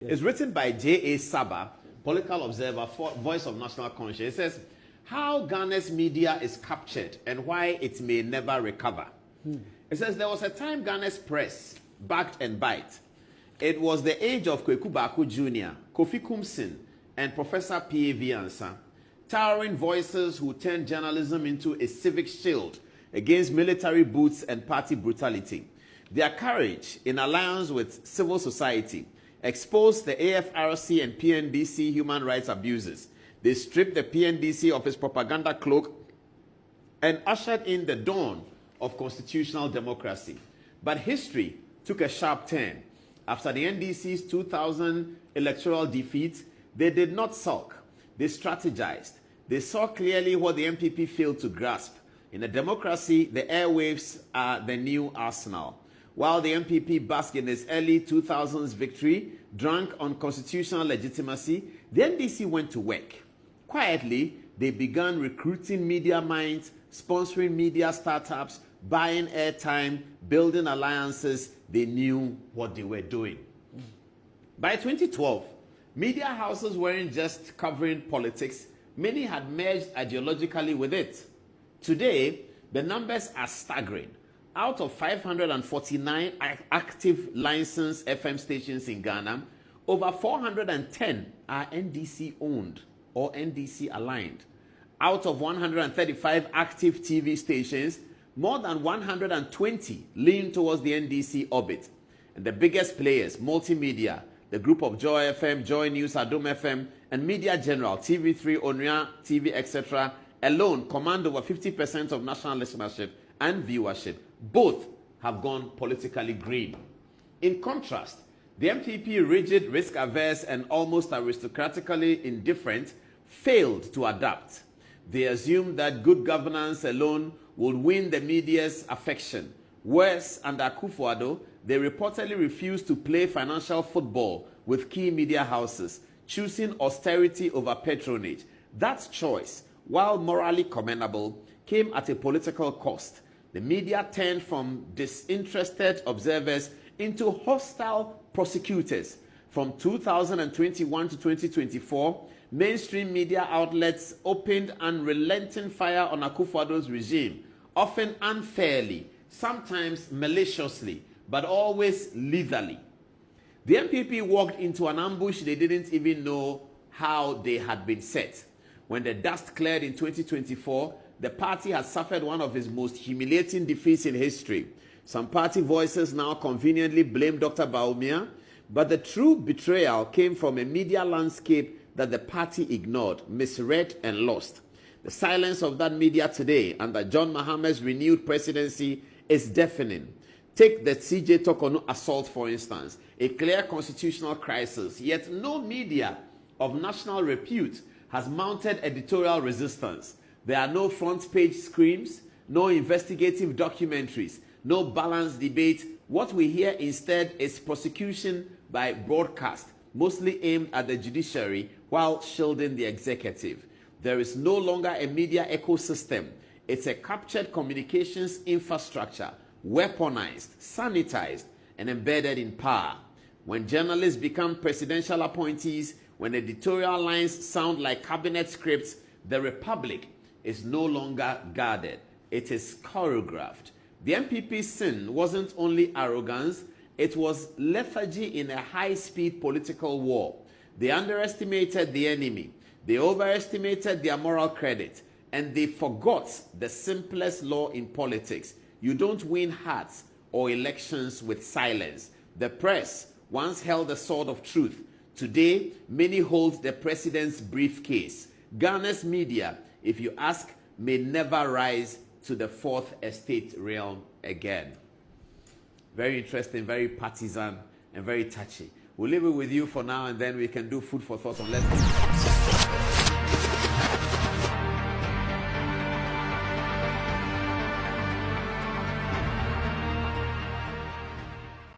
Yes. It's written by J.A. Saba, political observer, Voice of National Conscience. It says, how Ghana's media is captured and why it may never recover. It says, there was a time Ghana's press backed and bite. It was the age of Kweku Baako Jr., Kofi Kumsin, and Professor P.A.V. Ansah, towering voices who turned journalism into a civic shield against military boots and party brutality. Their courage, in alliance with civil society, exposed the AFRC and PNDC human rights abuses. They stripped the PNDC of its propaganda cloak and ushered in the dawn of constitutional democracy. But history took a sharp turn. After the NDC's 2000 electoral defeat, they did not sulk. They strategized. They saw clearly what the MPP failed to grasp. In a democracy, the airwaves are the new arsenal. While the MPP basked in its early 2000s victory, drunk on constitutional legitimacy, the NDC went to work. Quietly, they began recruiting media minds, sponsoring media startups, buying airtime, building alliances. They knew what they were doing. By 2012, media houses weren't just covering politics. Many had merged ideologically with it. Today, the numbers are staggering. Out of 549 active licensed FM stations in Ghana, over 410 are NDC owned or NDC aligned. Out of 135 active TV stations, more than 120 lean towards the NDC orbit. And the biggest players, multimedia, the group of Joy FM, Joy News, Adom FM, and Media General, TV3, Onua TV, etc., alone command over 50% of national listenership and viewership. Both have gone politically green. In contrast, the MPP, rigid, risk-averse, and almost aristocratically indifferent, failed to adapt. They assumed that good governance alone would win the media's affection. Worse, under Akufo-Addo, they reportedly refused to play financial football with key media houses, choosing austerity over patronage. That choice, while morally commendable, came at a political cost. The media turned from disinterested observers into hostile prosecutors. From 2021 to 2024, mainstream media outlets opened unrelenting fire on Akufo-Addo's regime, often unfairly, sometimes maliciously, but always lethally. The MPP walked into an ambush they didn't even know how they had been set. When the dust cleared in 2024, the party has suffered one of its most humiliating defeats in history. Some party voices now conveniently blame Dr. Bawumia, but the true betrayal came from a media landscape that the party ignored, misread, and lost. The silence of that media today under John Mahamed's renewed presidency is deafening. Take the CJ Tokonu assault, for instance, a clear constitutional crisis, yet no media of national repute has mounted editorial resistance. There are no front page screams, no investigative documentaries, no balanced debate. What we hear instead is prosecution by broadcast, mostly aimed at the judiciary while shielding the executive. There is no longer a media ecosystem. It's a captured communications infrastructure, weaponized, sanitized, and embedded in power. When journalists become presidential appointees, when editorial lines sound like cabinet scripts, the republic is no longer guarded. It is choreographed. The MPP's sin wasn't only arrogance, it was lethargy in a high-speed political war. They underestimated the enemy. They overestimated their moral credit. And they forgot the simplest law in politics. You don't win hearts or elections with silence. The press once held the sword of truth. Today, many hold the president's briefcase. Ghana's media, if you ask, may never rise to the fourth estate realm again. Very interesting, very partisan, and very touchy. We'll leave it with you for now, and then we can do food for thought on Let's